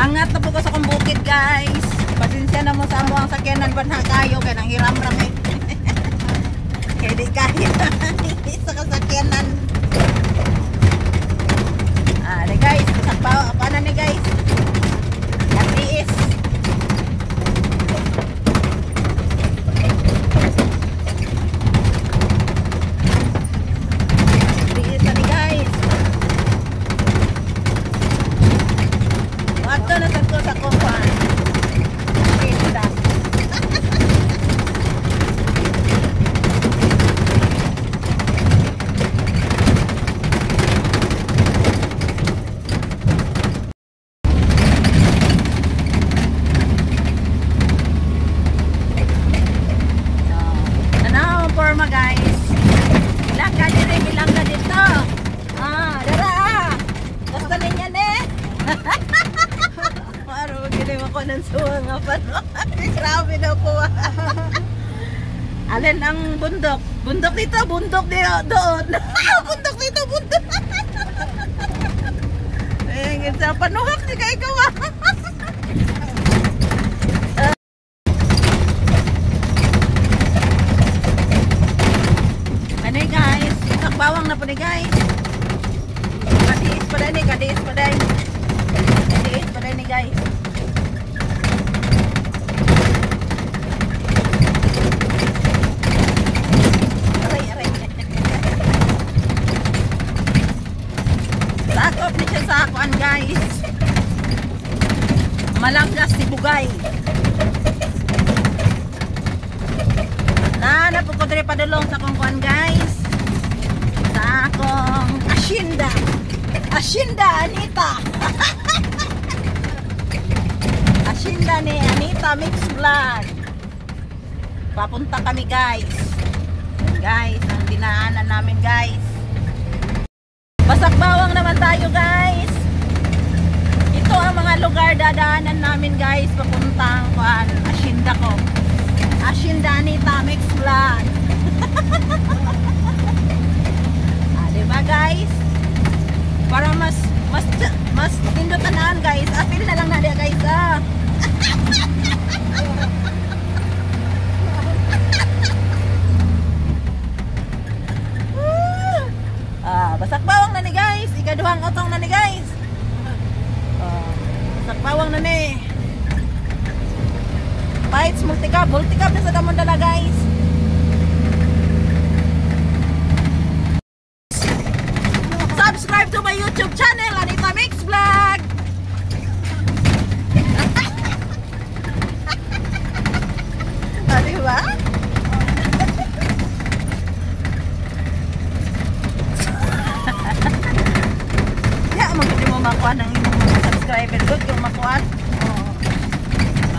Angat na po ko sa kong bukid guys. Pasensya na mo sa amo ang sakyanan banha kayo kaya nang hiram-ram eh. Kaya di kaya sa kasakyanan. Di guys, paano ni guys? Atiis. Atiis na ni guys. Wato na sa ko sa kumpan. Pinda. Guys, bilang ka dito, bilang ka dito. Dara. Basta niya ne. Maro gini mo ko ng suwa nga pa no. Grabe na po. Alin ang bundok? Bundok dito, bundok doon. Bundok dito, bundok. Eh, sa panuhak ni kay ikaw. Bawang na po ni guys. Kadiis pa din kadiis pa din. Kadiis pa din ni guys. Aray. Sakop ni siya sa akuan guys. Malanggas si Bugay. Po ko diri padulong sa kong kuan guys. Akong Asyenda Anita. Asyenda ni Anita Mix Vlog. Papunta kami guys. Guys, ang dinaanan namin guys. Basak bawang naman tayo guys. Ito ang mga lugar dadaanan namin guys. Papuntang kuan Asyenda ko. Asyenda Anita Mix Vlog. Diba guys? Para mas tindutanaan guys. Apil na lang na dia guys basak bawang na ni guys. Ikaduhang otong na ni guys. Basak bawang na ni. Bites multicab na sa damon dala guys. Subscribe to my YouTube channel, Anita Mix Vlog. Diba? Ya, maganda mo makuha ng imong mga subscriber. Good yung makuha.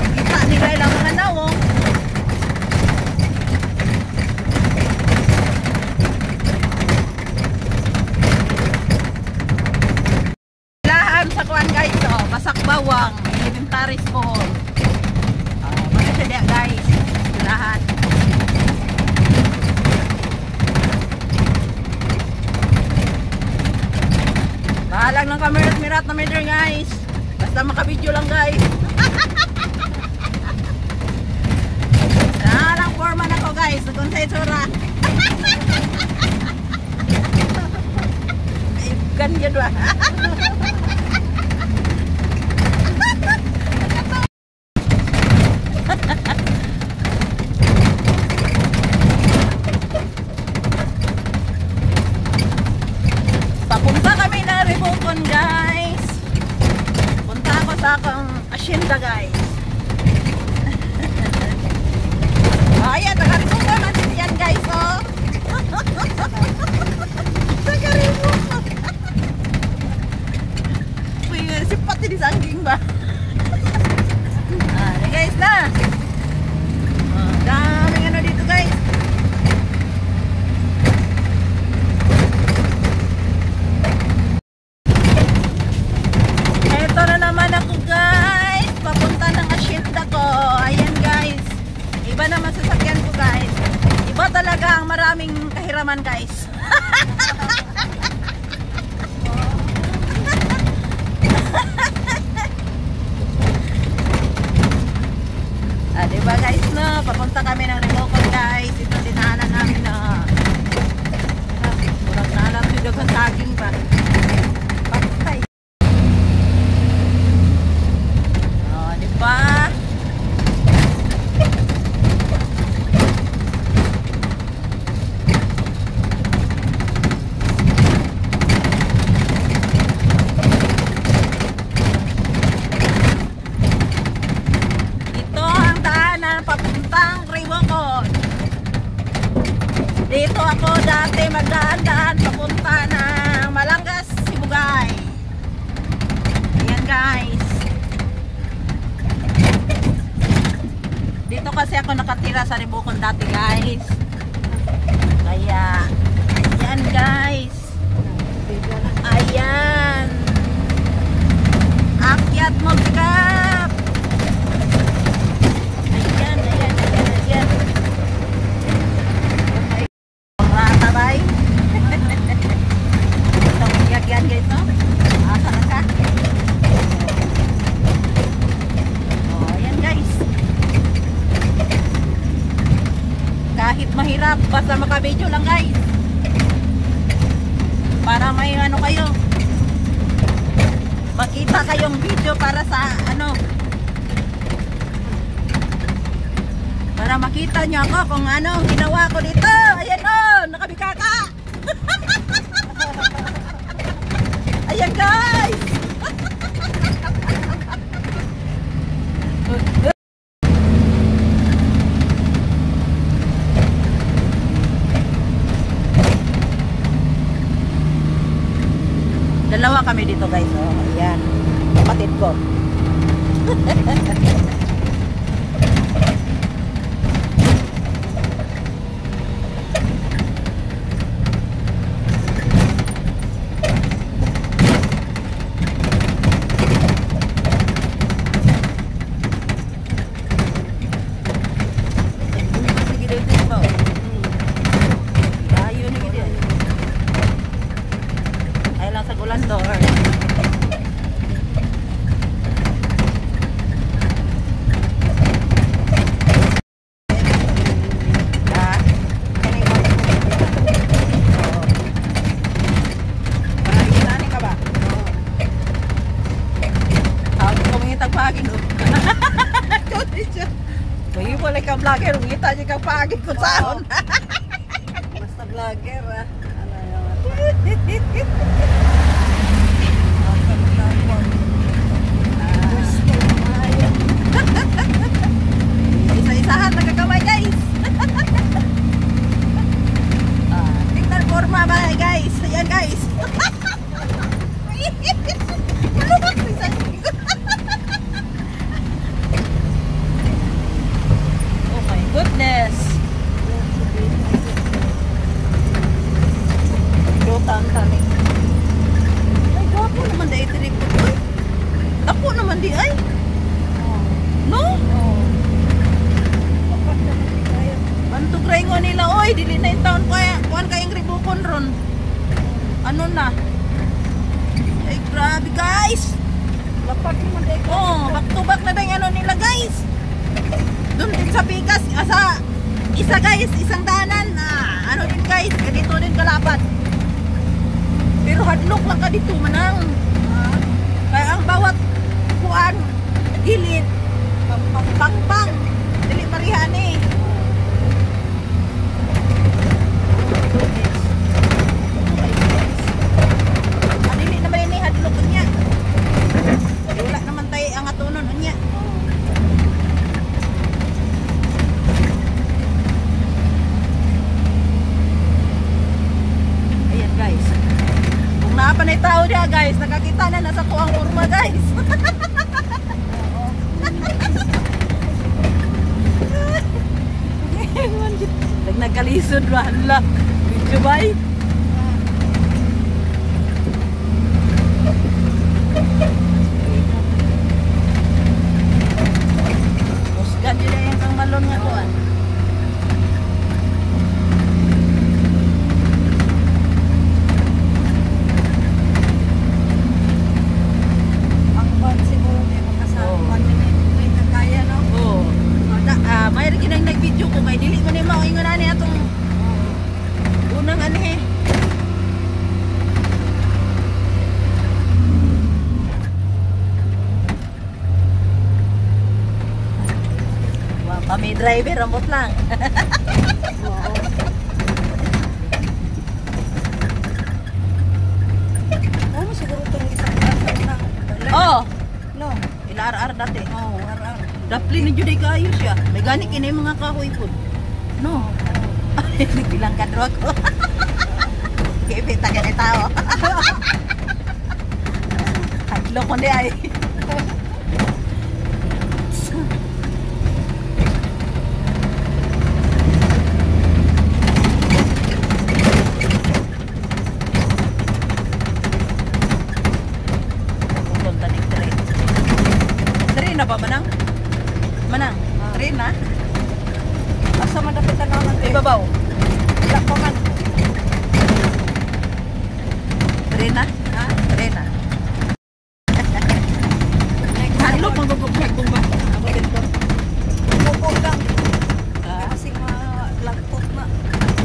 Ang kita nila ilang mga nawong. Sa kuan guys, basak bawang, inventaris po. Maganda siya guys, lahat. Bahalang ng kamerat na meter guys. Basta makabidyo lang guys. Lang forma na ko guys, kung sa itsura. Ganyan ba? Papunta kami na Ribocon guys. Punta ako sa akong Asyenda guys. Ayan, taga-Ribocon natin yan guys taga-Ribocon. Sipat din sa angging ba? Guys na. Daming ano dito guys. Eto na naman ako guys. Papunta ng Asyenda ko. Ayan guys. Iba naman sasakyan ko guys. Iba talaga ang maraming kahiraman guys. daan papunta ng Malangas, Sibugay. Ayan guys. Dito kasi ako nakatira sa Ribukon dati guys. Kaya, ayan guys. Ayan. Akyat mo kap. Ayan. Rata bay. Itong yan guys no. Asa na ka? Oh, ayan guys. Kahit mahirap, basta makabidyo lang guys. Para may ano kayo. Makita kayong video para sa ano. Para makita nyo ako kung ano ang ginawa ko dito. Ayan o, nakabikaka. Ayan guys. Dalawa kami dito guys. Oh, ayan. Kapatid ko. Kaya mo lang ka vlogger, ngita niya kang pagi ko saan. Basta vlogger ah. Isa-isahan nagkakamay guys. Tingnan forma ba guys. Ayan guys. Oh my goodness. Lutan kami. Ay, gwapo naman dahil trip ko. Ako naman di ay. No? Bantog raingo nila. Oy, dili na yung taon kaya. Kuhan kayong Ribukon ron. Ano na? Ay, grabe guys. Lapat naman dahil ko. Oh, back to back na yung ano nila guys. Doon din sa Pikas. Isa guys, isang danan. Ano din guys, ganito din kalapat. Pero hadlok lang ka dito manang. Kaya ang bawat kuan, gilid, pang dili parihan eh. Dili naman ini hadlok niya. Wala naman tayo ang atunon niya. Ayan guys. Kung naapanay tao niya guys, nakakita na nasa kuang urma guys. Nagkalisod ba? Hala. Video ba? Musgan nila yung kang malon nga kuan. Ang ban siguro may makasama nila. May kakaya no? Oo. May rin nag-video ko kay dili man mo ingon ani atong unang anhe. Wa kami driver rambot lang. Ano siguro itong isang araw na? Oh, No. ilar-ar dati. Oo, araw. Dapli ni Juday kayo siya. May gani kini mga kahoy po. No. Ay, bilang kadro ko. Kipita ka ni tao. Hadlo ko di ay. Pupunta ni train. Train na ba, Manang? Manang, train na? Asa man dapat tanaw ng Ibabaw. Wala pa man. Train na? Ha? Train na. Next Hadlo, maguguglag kong ba? Ako dito. Bubog lang. Ah. Kasi malagpot na.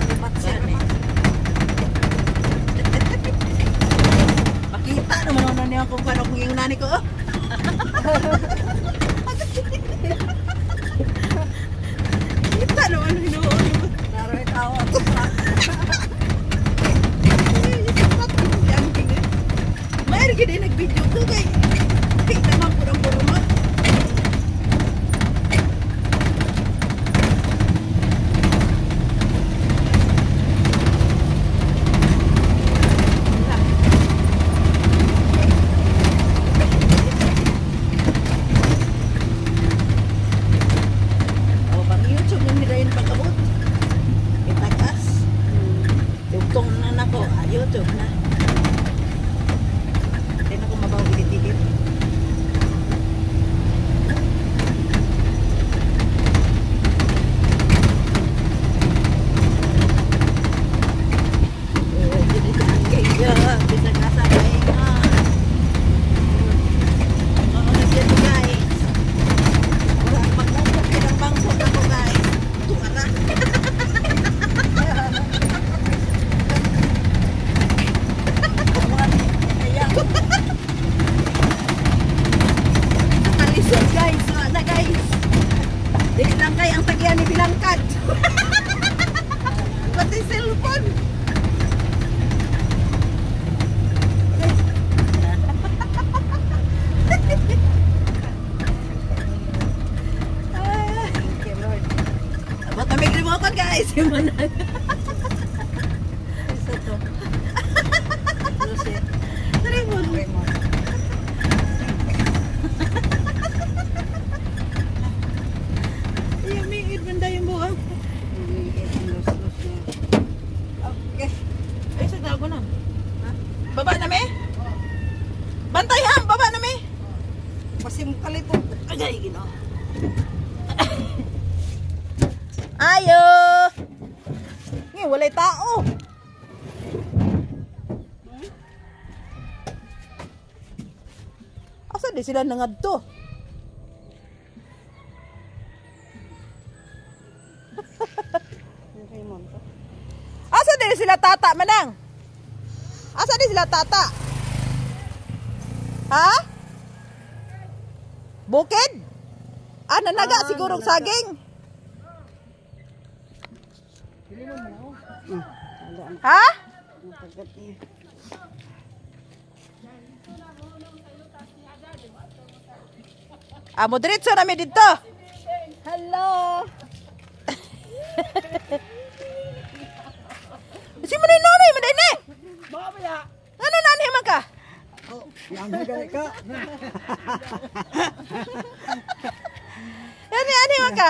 Lipat siya Yan, naman. Makita naman ako na niya kung paano kung yung nani ko. Kita naman hinuon mo. Naroy tao ako sa Mayroon ka din nag-video ko kay kita naman purang-purang mo. O, pang YouTube nung nila yung pag-abot. Itagas. Dugtong na nako. YouTube na. Hindi na ko mabaw ilit-ilit. Kaya, bisa kasabay nga. Oo, nagyan guys. Wala, mag-upok pinang bangsot ako guys. Tunga na. Nakalisod guys. Wala guys. Dili lang kay ang tagyan ni Bilangkad. Pati cellphone. Thank you, Lord. Abot na may remote guys. Yung manang. Isa to. Lucy. Remote. Raymond. Iya, may banda yung buwang. Lus-lus na. Okay. Ay, sa tago na. Ha? Baba na me? Bantay ham, baba na me. Kasi mo kalipot. Agay, gino. Ayo! Ngayon, walay tao. Asa di sila nangadto? Raymond to. Asa di sila tata, Manang? Asa di sila tata? Ha? Bukid? Ah, nanaga sigurong saging. Ha? Matagat niya. Ah, moderitso na mi dito. Hello! Si mo ni nonoy, mo din eh. Baka ba ya? Ano nanay man ka? Oh, yang nagali ka. Ano man ka?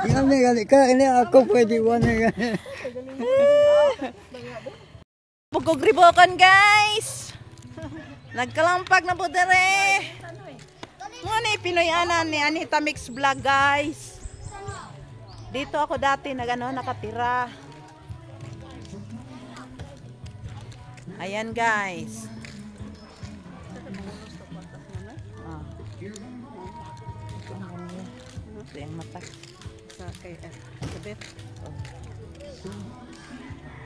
Yang nagali ka. Ini ako pwede one na. Bugog ribokan guys. Nagkalampag na po dere. Ano Pinoy anan ni Anita Mix Vlog guys. Dito ako dati nakatira. Ayan guys. Ah. Ito yung mata. Sa kay sabit.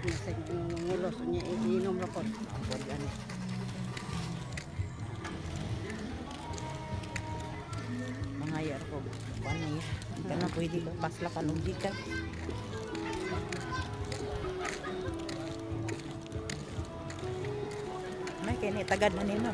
Nasa ngulos niya iinom ra ko. Mga yar ko. Paano yun? Hindi ka na pwede kong pasla kanugikan. May kini tagad na nino.